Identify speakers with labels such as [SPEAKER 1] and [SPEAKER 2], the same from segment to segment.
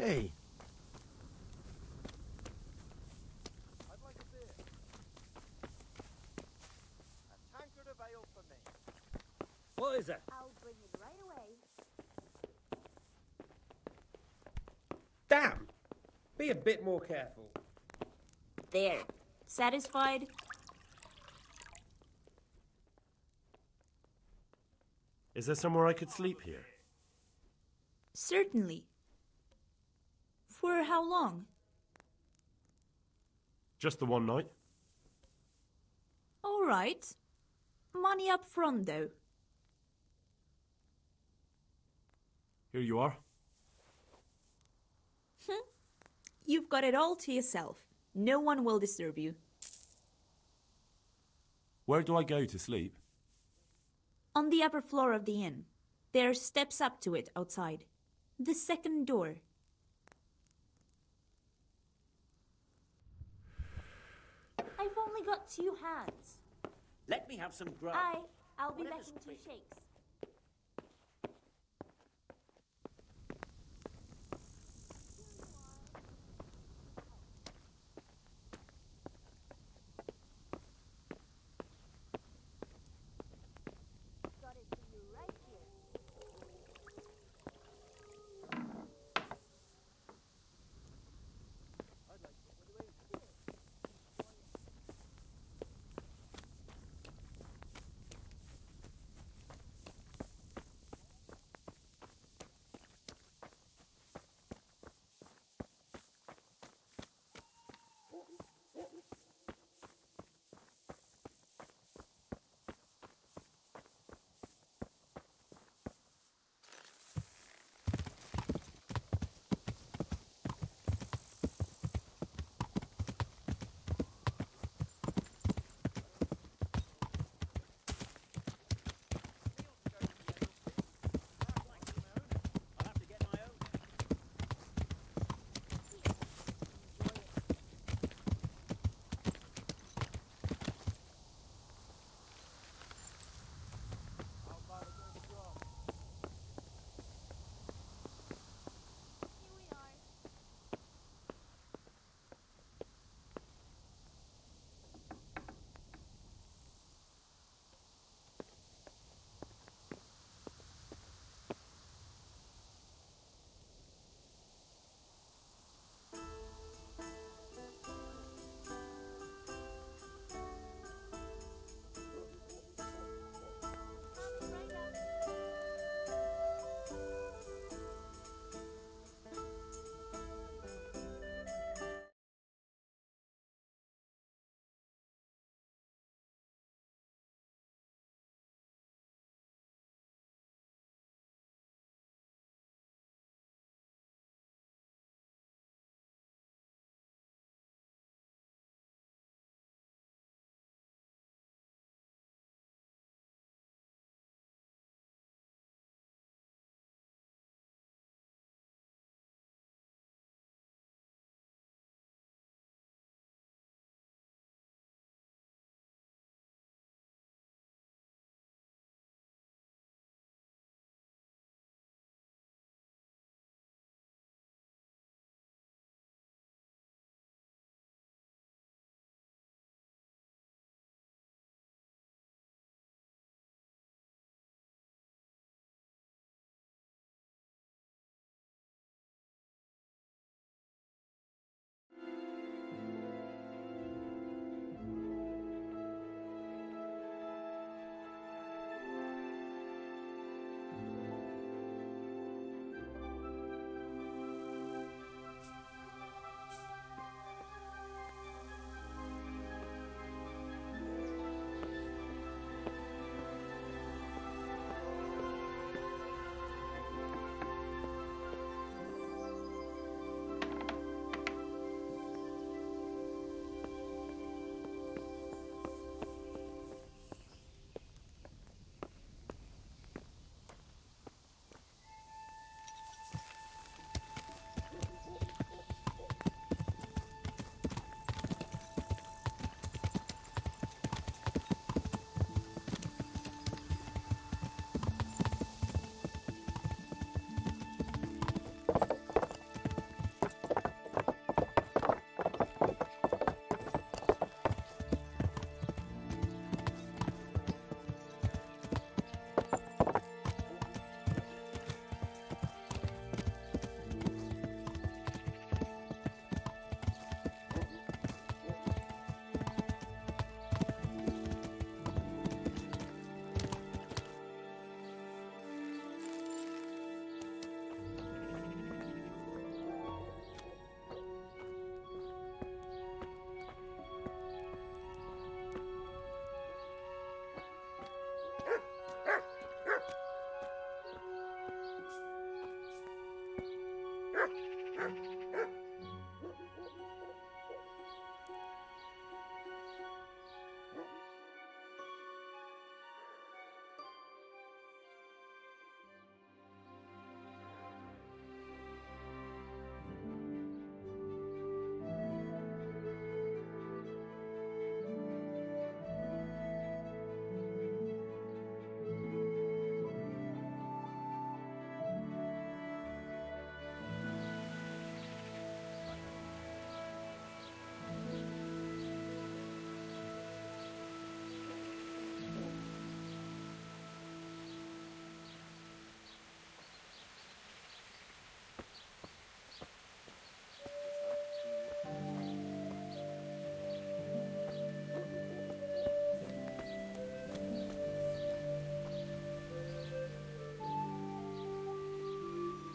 [SPEAKER 1] Hey.
[SPEAKER 2] I'd like a beer. A tankard of ale for me.
[SPEAKER 3] What is it?
[SPEAKER 4] I'll bring it right away.
[SPEAKER 5] Damn! Be a bit more careful.
[SPEAKER 4] There. Satisfied?
[SPEAKER 1] Is there somewhere I could sleep here?
[SPEAKER 4] Certainly. For how long?
[SPEAKER 1] Just the one night?
[SPEAKER 4] All right. Money up front, though.
[SPEAKER 1] Here you are.
[SPEAKER 4] You've got it all to yourself. No one will disturb you.
[SPEAKER 1] Where do I go to sleep?
[SPEAKER 4] On the upper floor of the inn. There are steps up to it outside. The second door. I've only got 2 hands.
[SPEAKER 3] Let me have some grub.
[SPEAKER 4] I'll be back
[SPEAKER 3] Whatever's
[SPEAKER 4] in 2
[SPEAKER 3] quick.
[SPEAKER 4] shakes. Got it for you right here.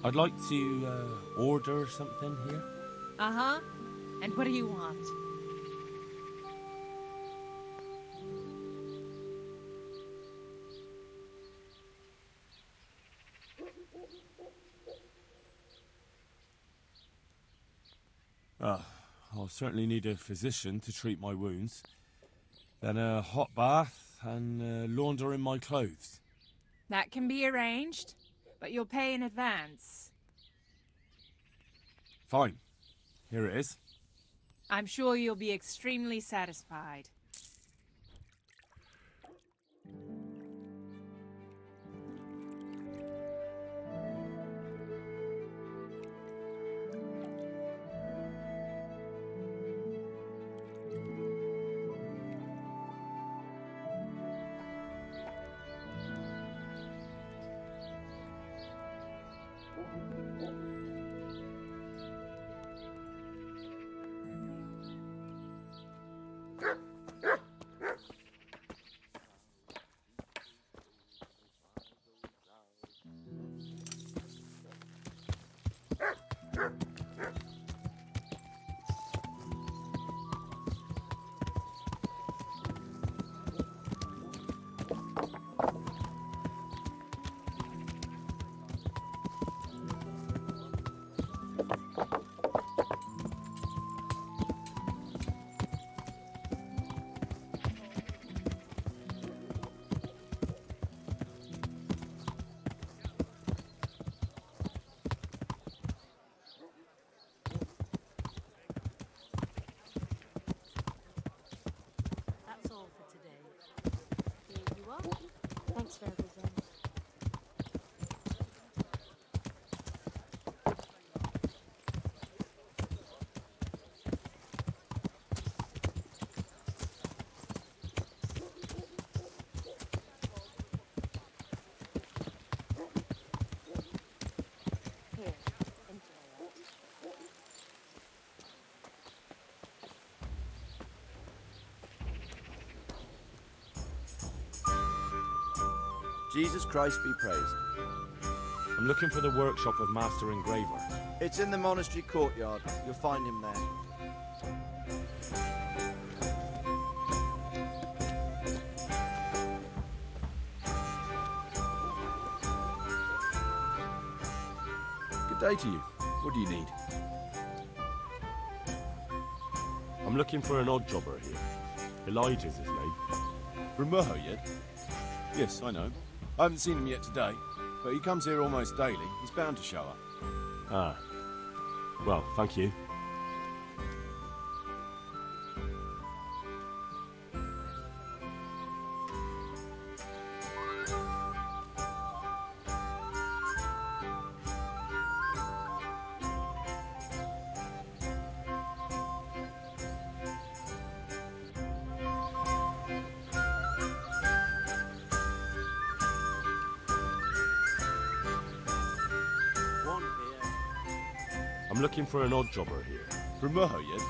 [SPEAKER 1] I'd like to order something here.
[SPEAKER 6] Uh-huh. And what do you want?
[SPEAKER 1] I'll certainly need a physician to treat my wounds. Then a hot bath and laundering my clothes.
[SPEAKER 6] That can be arranged, but you'll pay in advance.
[SPEAKER 1] Fine. Here it is.
[SPEAKER 6] I'm sure you'll be extremely satisfied.
[SPEAKER 7] That's all for today. Here you are. Thanks for everything. Here, enjoy it.
[SPEAKER 2] Jesus Christ be praised.
[SPEAKER 1] I'm looking for the workshop of Master Engraver.
[SPEAKER 2] It's in the monastery courtyard. You'll find him there.
[SPEAKER 8] Good day to you. What do you need?
[SPEAKER 1] I'm looking for an odd jobber here. Elijah's his name.
[SPEAKER 8] From Murho yet? Yes, I know. I haven't seen him yet today, but he comes here almost daily. He's bound to show up.
[SPEAKER 1] Ah. Well, thank you.
[SPEAKER 3] One here.
[SPEAKER 1] I'm looking for an odd jobber here.
[SPEAKER 8] From Murho yet?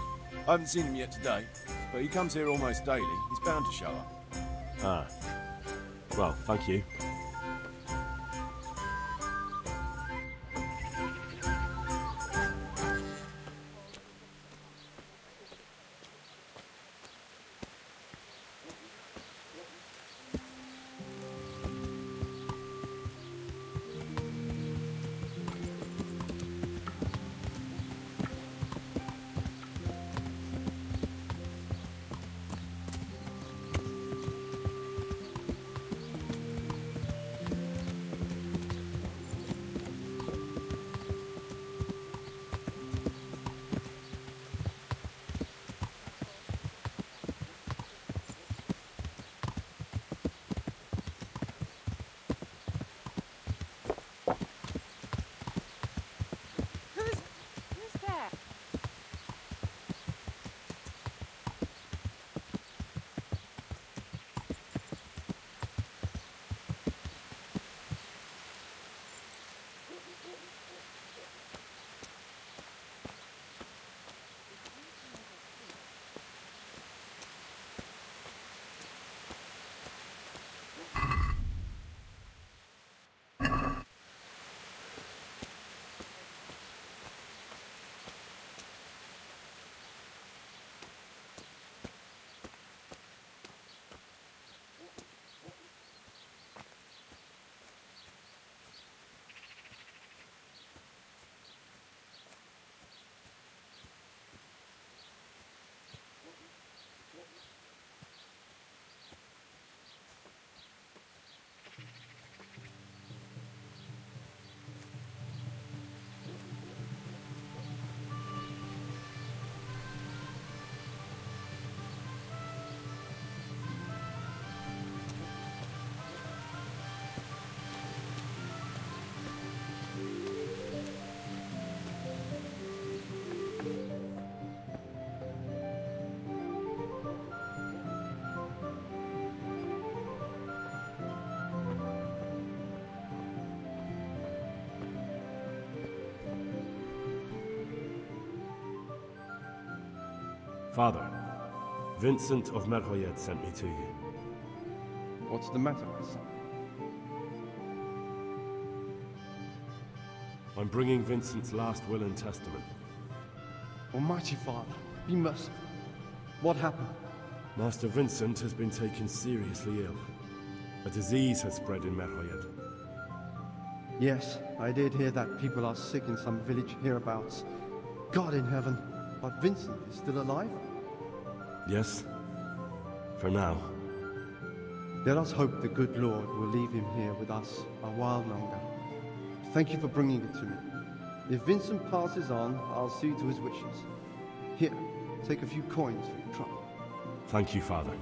[SPEAKER 8] I haven't seen him yet today, but he comes here almost daily. He's bound to show up.
[SPEAKER 1] Ah. Well, thank you.
[SPEAKER 9] Father, Vincent of Merhoyet sent me to you.
[SPEAKER 10] What's the matter, my son?
[SPEAKER 9] I'm bringing Vincent's last will and testament.
[SPEAKER 10] Almighty Father, be merciful. What happened?
[SPEAKER 9] Master Vincent has been taken seriously ill. A disease has spread in Merhoyet.
[SPEAKER 10] Yes, I did hear that people are sick in some village hereabouts. God in heaven, but Vincent is still alive?
[SPEAKER 9] Yes, for now.
[SPEAKER 10] Let us hope the good Lord will leave him here with us a while longer. Thank you for bringing it to me. If Vincent passes on, I'll see to his wishes. Here, take a few coins for your trouble.
[SPEAKER 9] Thank you, Father.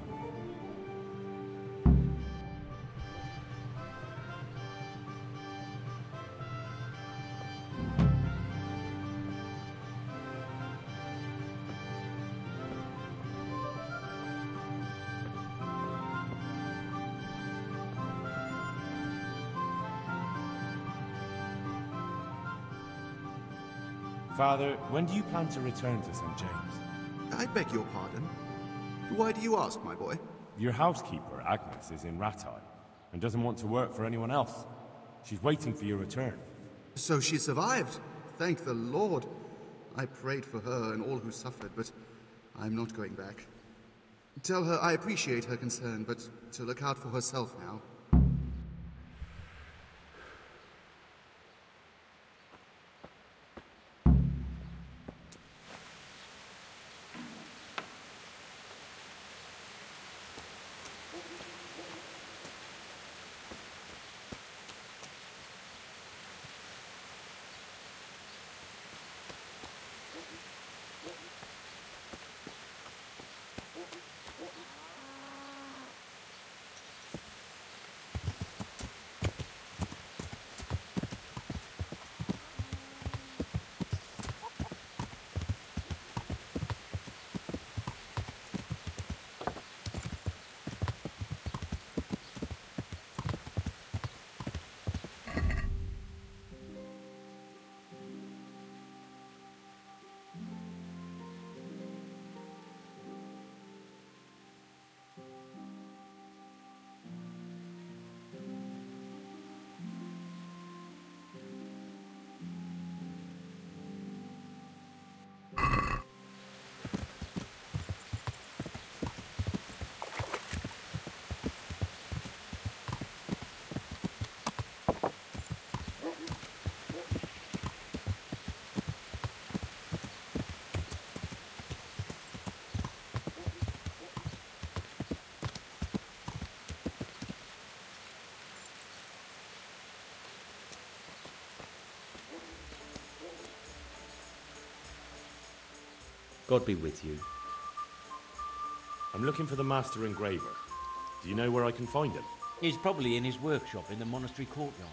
[SPEAKER 1] Father, when do you plan to return to St. James?
[SPEAKER 11] I beg your pardon. Why do you ask, my boy?
[SPEAKER 1] Your housekeeper, Agnes, is in Rattay and doesn't want to work for anyone else. She's waiting for your return.
[SPEAKER 11] So she survived. Thank the Lord. I prayed for her and all who suffered, but I'm not going back. Tell her I appreciate her concern, but to look out for herself now.
[SPEAKER 12] God be with you.
[SPEAKER 1] I'm looking for the master engraver. Do you know where I can find him?
[SPEAKER 12] He's probably in his workshop in the monastery courtyard.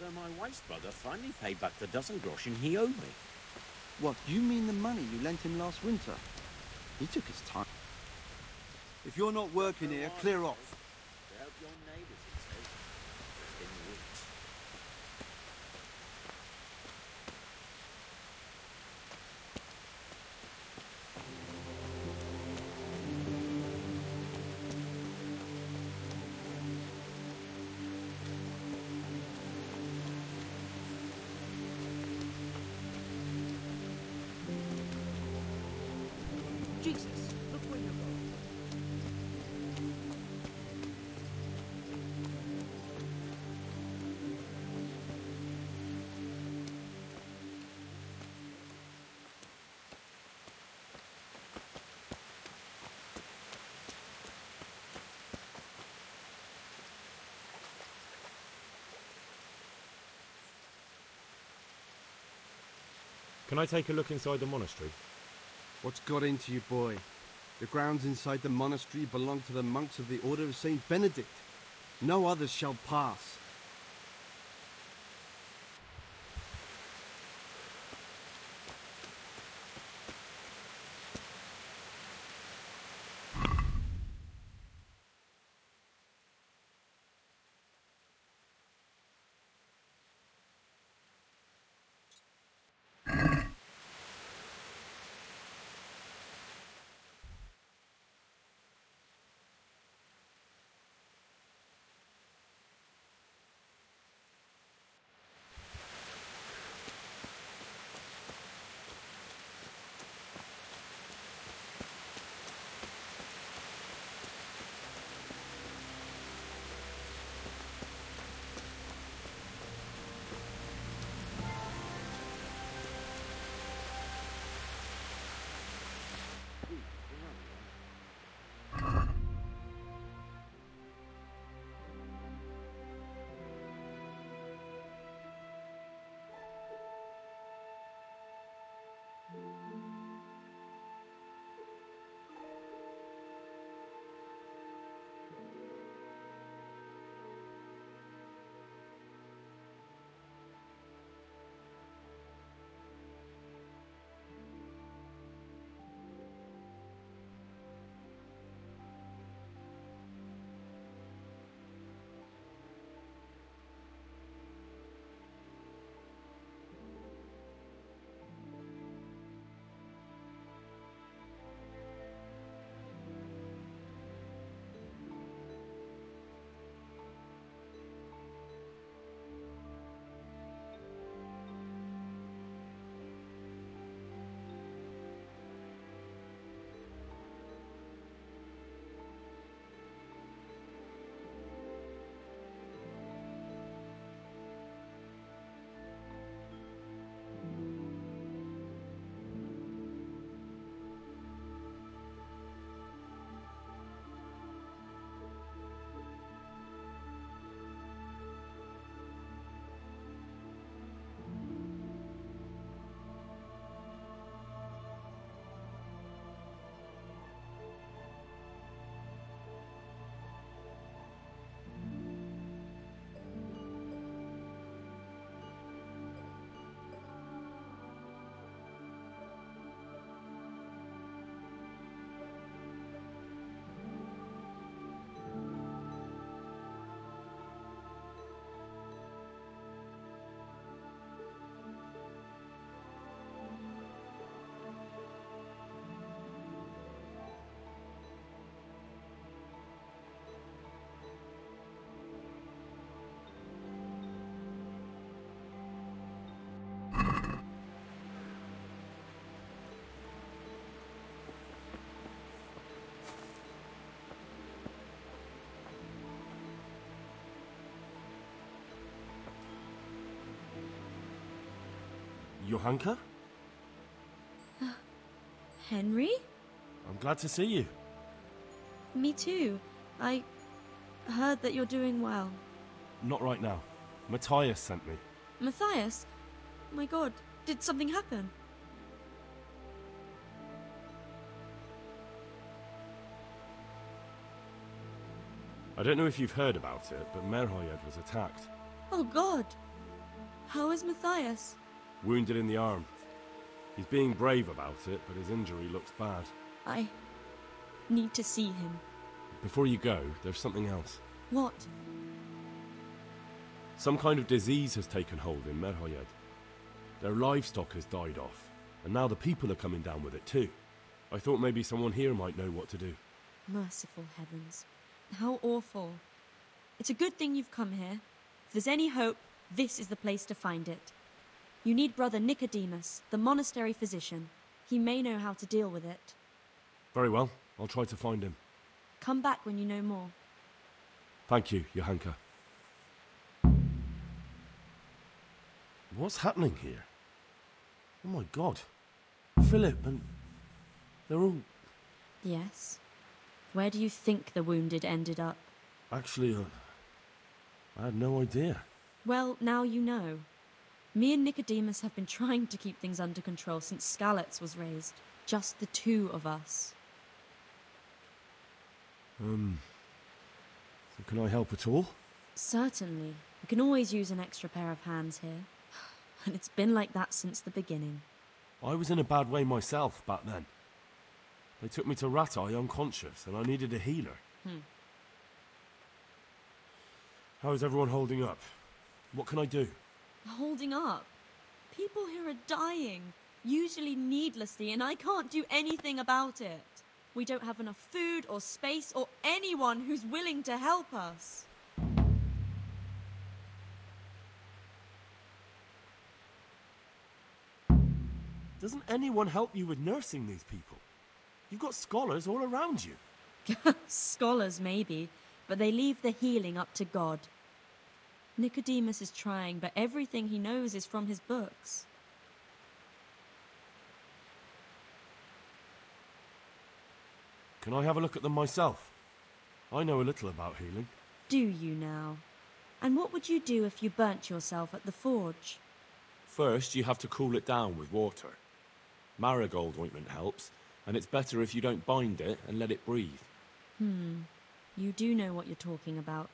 [SPEAKER 12] So my waste brother finally paid back the dozen groschen he owed me.
[SPEAKER 2] What, you mean the money you lent him last winter? He took his time. If you're not working here, clear off.
[SPEAKER 12] To help your neighbours, it says. It's been weeks.
[SPEAKER 2] Jesus, look where you're going.
[SPEAKER 9] Can I take a look inside the monastery?
[SPEAKER 10] What's got into you, boy? The grounds inside the monastery belong to the monks of the Order of Saint Benedict. No others shall pass.
[SPEAKER 9] Johanka?
[SPEAKER 13] Henry?
[SPEAKER 9] I'm glad to see you.
[SPEAKER 13] Me too. I heard that you're doing well.
[SPEAKER 9] Not right now. Matthias sent me.
[SPEAKER 13] Matthias? My god, did something happen?
[SPEAKER 9] I don't know if you've heard about it, but Merhojed was attacked.
[SPEAKER 13] Oh god! How is Matthias?
[SPEAKER 9] Wounded in the arm. He's being brave about it, but his injury looks bad.
[SPEAKER 13] I need to see him.
[SPEAKER 9] Before you go, there's something else.
[SPEAKER 13] What?
[SPEAKER 9] Some kind of disease has taken hold in Merhoyed. Their livestock has died off, and now the people are coming down with it too. I thought maybe someone here might know what to do.
[SPEAKER 13] Merciful heavens. How awful. It's a good thing you've come here. If there's any hope, this is the place to find it. You need Brother Nicodemus, the monastery physician. He may know how to deal with it.
[SPEAKER 9] Very well, I'll try to find him.
[SPEAKER 13] Come back when you know more.
[SPEAKER 9] Thank you, Johanka. What's happening here? Oh my god. Philip and... they're all...
[SPEAKER 13] Yes? Where do you think the wounded ended up?
[SPEAKER 9] Actually, I had no idea.
[SPEAKER 13] Well, now you know. Me and Nicodemus have been trying to keep things under control since Skalitz was raised. Just the two of us.
[SPEAKER 9] So can I help at all?
[SPEAKER 13] Certainly. We can always use an extra pair of hands here. And it's been like that since the beginning.
[SPEAKER 9] I was in a bad way myself back then. They took me to Rattay unconscious, and I needed a healer. How's everyone holding up? What can I do?
[SPEAKER 13] Holding up? People here are dying, usually needlessly, and I can't do anything about it. We don't have enough food or space or anyone who's willing to help us.
[SPEAKER 9] Doesn't anyone help you with nursing these people? You've got scholars all around you.
[SPEAKER 13] Scholars, maybe, but they leave the healing up to God. Nicodemus is trying, but everything he knows is from his books.
[SPEAKER 9] Can I have a look at them myself? I know a little about healing.
[SPEAKER 13] Do you now? And what would you do if you burnt yourself at the forge?
[SPEAKER 1] First, you have to cool it down with water. Marigold ointment helps, and it's better if you don't bind it and let it breathe.
[SPEAKER 13] You do know what you're talking about.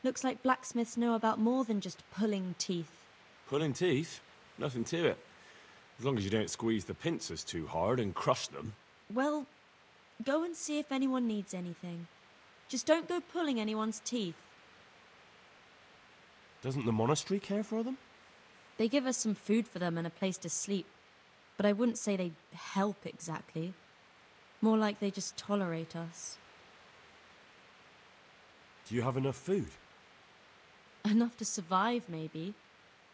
[SPEAKER 13] Looks like blacksmiths know about more than just pulling teeth.
[SPEAKER 1] Pulling teeth? Nothing to it. As long as you don't squeeze the pincers too hard and crush them.
[SPEAKER 13] Well, go and see if anyone needs anything. Just don't go pulling anyone's teeth.
[SPEAKER 9] Doesn't the monastery care for them?
[SPEAKER 13] They give us some food for them and a place to sleep. But I wouldn't say they help exactly. More like they just tolerate us.
[SPEAKER 9] Do you have enough food?
[SPEAKER 13] Enough to survive, maybe.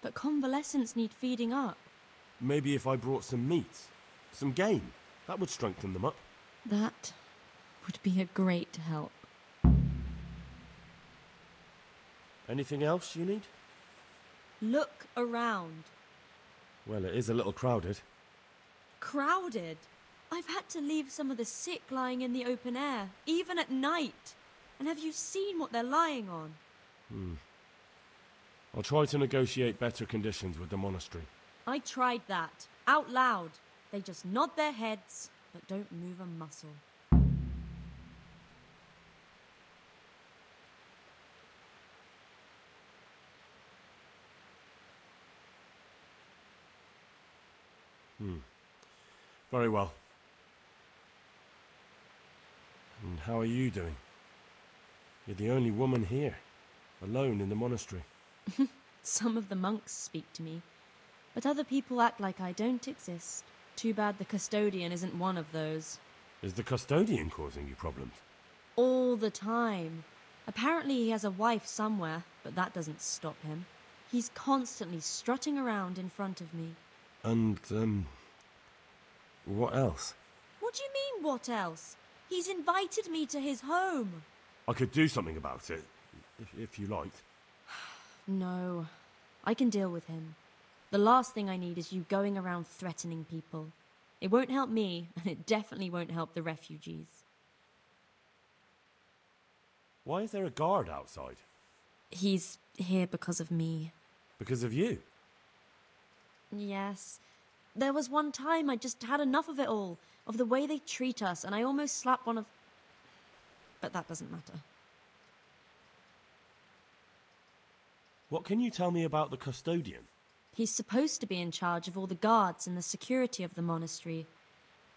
[SPEAKER 13] But convalescents need feeding up.
[SPEAKER 9] Maybe if I brought some meat, some game, that would strengthen them up.
[SPEAKER 13] That would be a great help.
[SPEAKER 9] Anything else you need?
[SPEAKER 13] Look around.
[SPEAKER 9] Well, it is a little crowded.
[SPEAKER 13] Crowded? I've had to leave some of the sick lying in the open air, even at night. And have you seen what they're lying on?
[SPEAKER 9] I'll try to negotiate better conditions with the monastery.
[SPEAKER 13] I tried that, out loud. They just nod their heads, but don't move a muscle.
[SPEAKER 9] Very well. And how are you doing? You're the only woman here, alone in the monastery.
[SPEAKER 13] Some of the monks speak to me, but other people act like I don't exist. Too bad the custodian isn't one of those.
[SPEAKER 9] Is the custodian causing you problems?
[SPEAKER 13] All the time. Apparently he has a wife somewhere, but that doesn't stop him. He's constantly strutting around in front of me.
[SPEAKER 9] And, what else?
[SPEAKER 13] What do you mean, what else? He's invited me to his home.
[SPEAKER 9] I could do something about it, if you liked.
[SPEAKER 13] No, I can deal with him. The last thing I need is you going around threatening people. It won't help me, and it definitely won't help the refugees.
[SPEAKER 9] Why is there a guard outside?
[SPEAKER 13] He's here because of me.
[SPEAKER 9] Because of you?
[SPEAKER 13] Yes. There was one time I just had enough of it all, of the way they treat us, and I almost slapped one of... But that doesn't matter.
[SPEAKER 9] What can you tell me about the custodian?
[SPEAKER 13] He's supposed to be in charge of all the guards and the security of the monastery.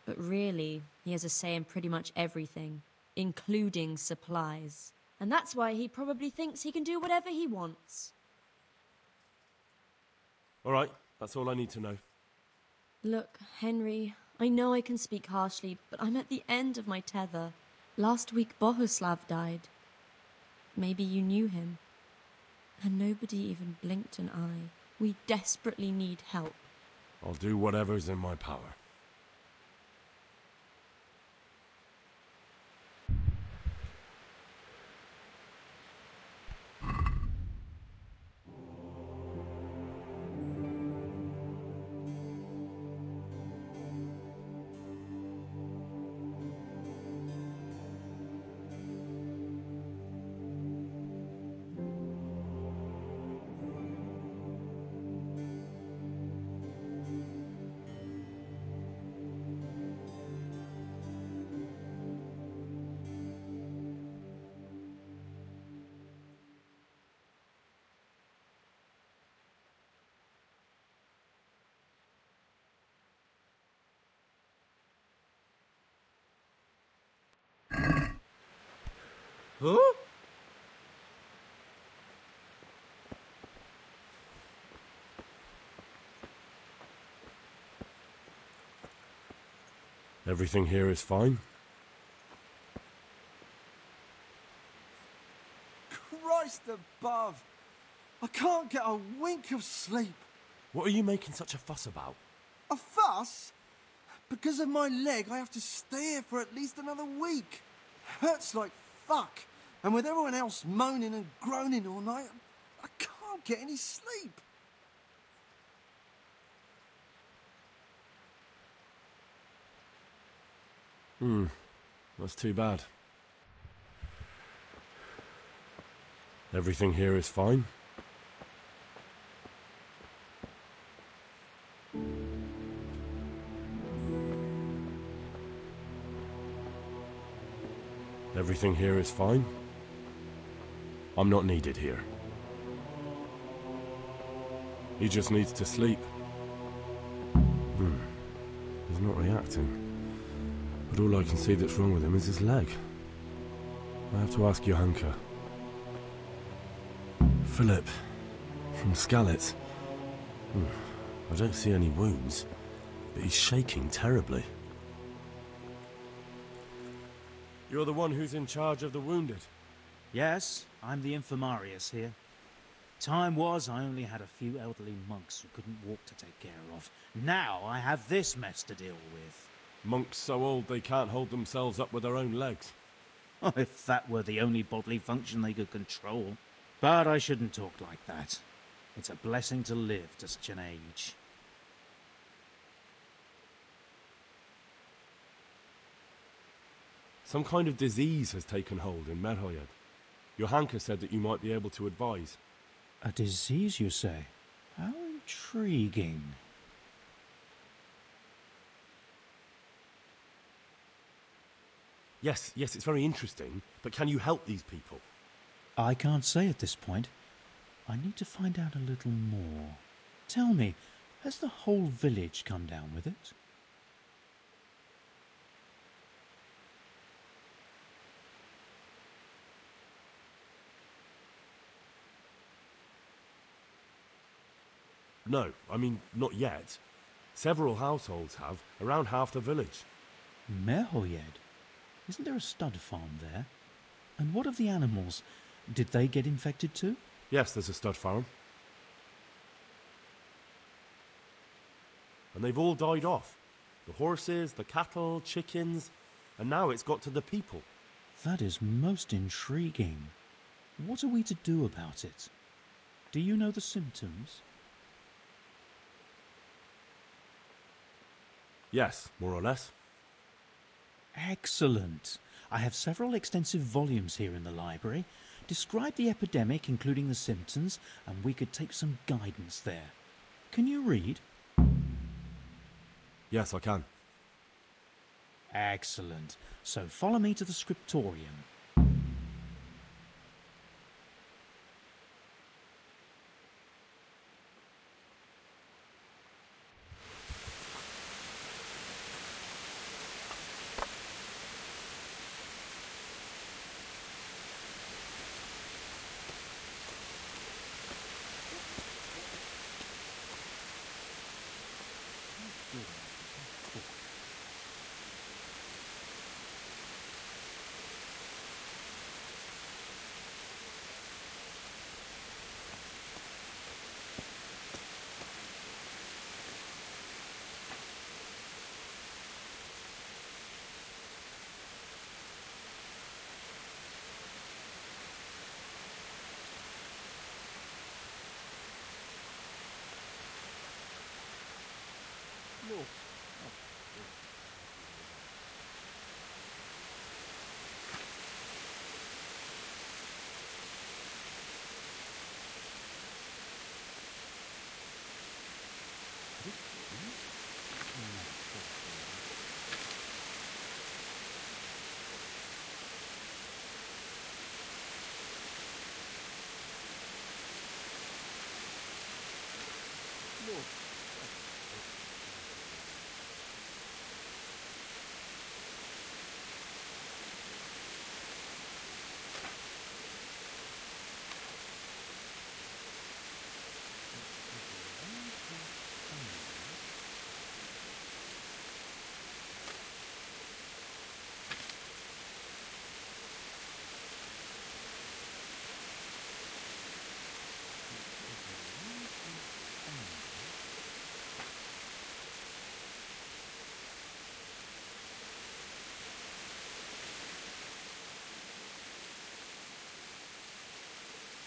[SPEAKER 13] But really, he has a say in pretty much everything, including supplies. And that's why he probably thinks he can do whatever he wants.
[SPEAKER 9] All right, that's all I need to know.
[SPEAKER 13] Look, Henry, I know I can speak harshly, but I'm at the end of my tether. Last week, Bohuslav died. Maybe you knew him. And nobody even blinked an eye. We desperately need help.
[SPEAKER 9] I'll do whatever's in my power.
[SPEAKER 5] Huh?
[SPEAKER 9] Everything here is fine?
[SPEAKER 2] Christ above! I can't get a wink of sleep.
[SPEAKER 9] What are you making such a fuss about?
[SPEAKER 2] A fuss? Because of my leg, I have to stay here for at least another week. Hurts like fuck. And with everyone else moaning and groaning all night, I can't get any sleep.
[SPEAKER 9] That's too bad. Everything here is fine? Everything here is fine? I'm not needed here. He just needs to sleep. He's not reacting. But all I can see that's wrong with him is his leg. I have to ask Johanka. Philip, from Skalitz. I don't see any wounds, but he's shaking terribly. You're the one who's in charge of the wounded?
[SPEAKER 12] Yes, I'm the infirmarius here. Time was I only had a few elderly monks who couldn't walk to take care of. Now I have this mess to deal with.
[SPEAKER 9] Monks so old they can't hold themselves up with their own legs.
[SPEAKER 12] Oh, if that were the only bodily function they could control. But I shouldn't talk like that. It's a blessing to live to such an age.
[SPEAKER 9] Some kind of disease has taken hold in Merhoyed. Johanka said that you might be able to advise.
[SPEAKER 12] A disease, you say? How intriguing.
[SPEAKER 9] Yes, it's very interesting, but can you help these people?
[SPEAKER 12] I can't say at this point. I need to find out a little more. Tell me, has the whole village come down with it?
[SPEAKER 9] No, I mean, not yet. Several households have, around half the village.
[SPEAKER 12] Merhoyed? Isn't there a stud farm there? And what of the animals? Did they get infected too?
[SPEAKER 9] Yes, there's a stud farm. And they've all died off. The horses, the cattle, chickens, and now it's got to the people.
[SPEAKER 12] That is most intriguing. What are we to do about it? Do you know the symptoms?
[SPEAKER 9] Yes, more or less.
[SPEAKER 12] Excellent. I have several extensive volumes here in the library. Describe the epidemic, including the symptoms, and we could take some guidance there. Can you read?
[SPEAKER 9] Yes, I can.
[SPEAKER 12] Excellent. So follow me to the scriptorium.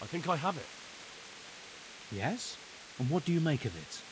[SPEAKER 9] I think I have it.
[SPEAKER 12] Yes? And what do you make of it?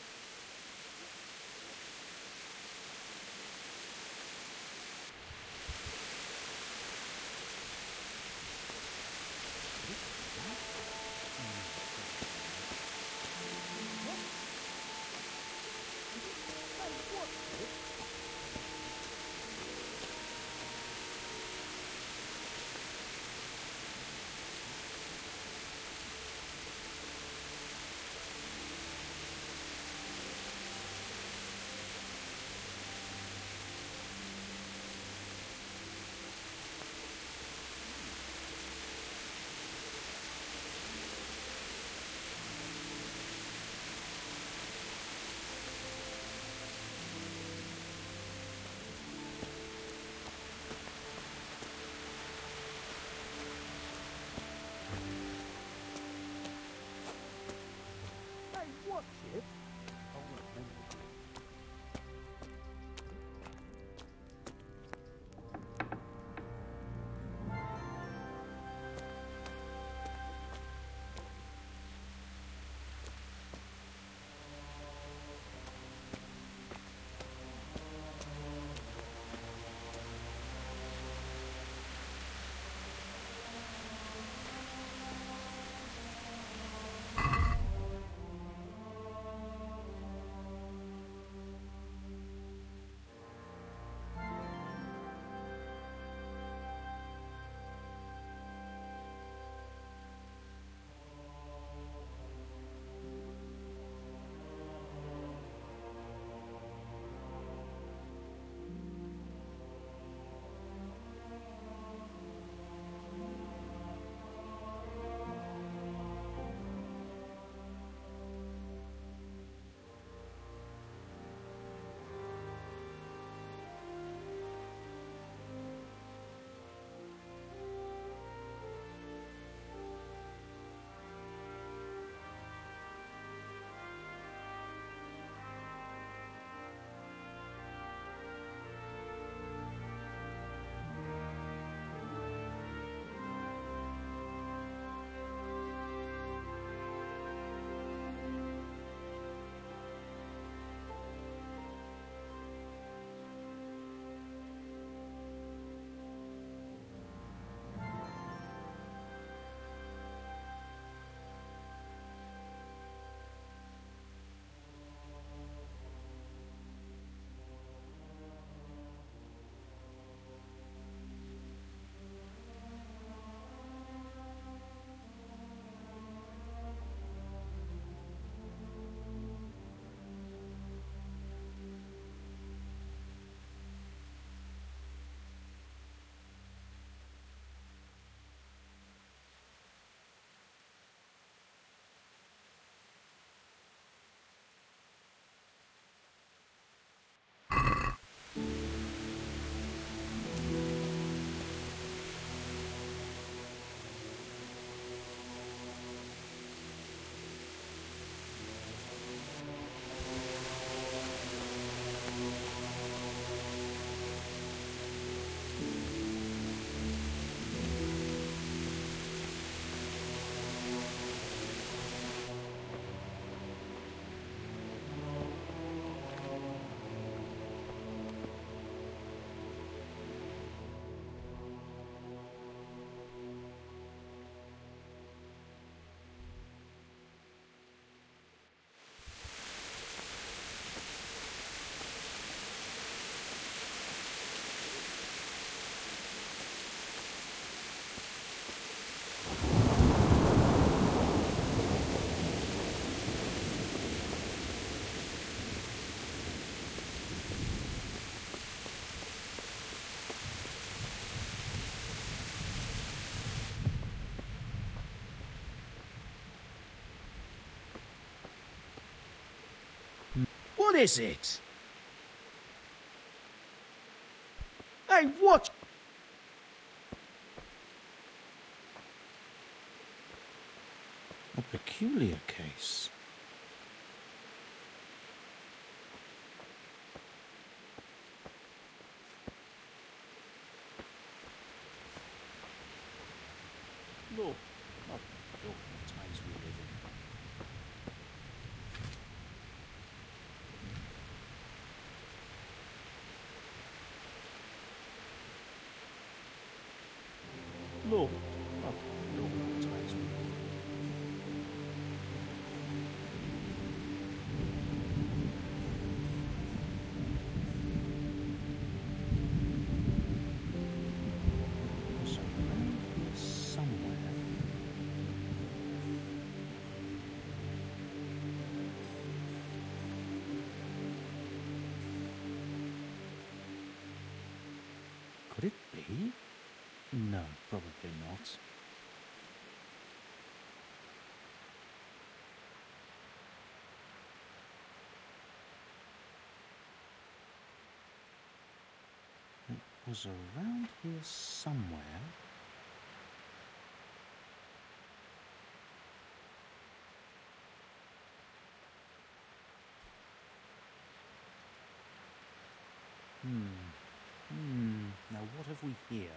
[SPEAKER 12] What is it? Hey, what? A peculiar case. No, not Lord. Oh, Lord, times. So around here somewhere. Could it be? No, probably not. It was around here somewhere. Now what have we here?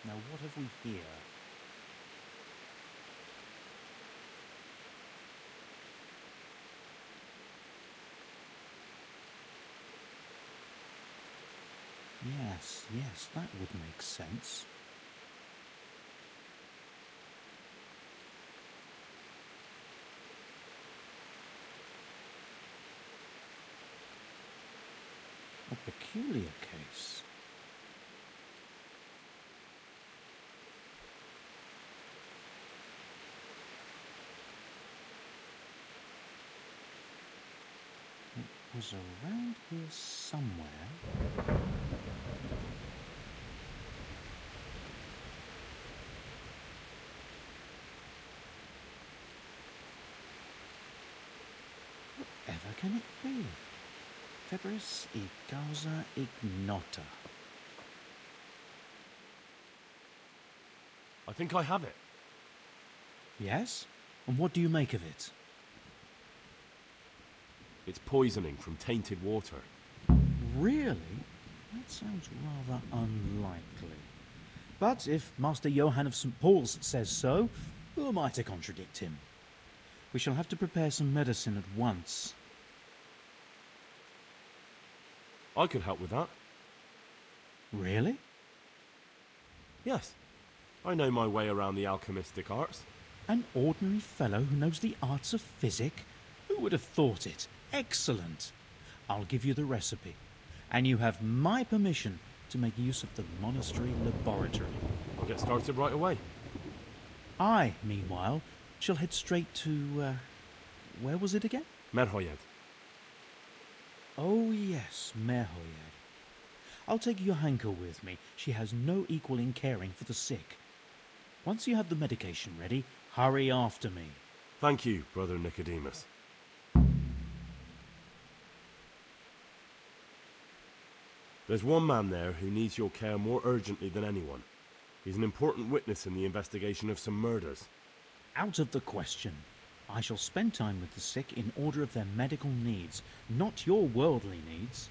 [SPEAKER 12] Now what have we here? Yes, that would make sense. A peculiar case. It was around here somewhere. Whatever can it be? Febris y causa ignota.
[SPEAKER 9] I think I have it.
[SPEAKER 12] Yes? And what do you make of it?
[SPEAKER 9] It's poisoning from tainted water.
[SPEAKER 12] Really? That sounds rather unlikely. But if Master Johann of St. Paul's says so, who am I to contradict him? We shall have to prepare some medicine at once.
[SPEAKER 9] I could help with that.
[SPEAKER 12] Really?
[SPEAKER 9] Yes. I know my way around the alchemistic arts.
[SPEAKER 12] An ordinary fellow who knows the arts of physic? Who would have thought it? Excellent. I'll give you the recipe, and you have my permission to make use of the monastery laboratory.
[SPEAKER 9] I'll get started right away.
[SPEAKER 12] I, meanwhile, shall head straight to, where was it again?
[SPEAKER 9] Merhojed.
[SPEAKER 12] Oh yes, Merhojed. I'll take Johanka with me. She has no equal in caring for the sick. Once you have the medication ready, hurry after me.
[SPEAKER 9] Thank you, Brother Nicodemus. There's one man there who needs your care more urgently than anyone. He's an important witness in the investigation of some murders.
[SPEAKER 12] Out of the question. I shall spend time with the sick in order of their medical needs, not your worldly needs.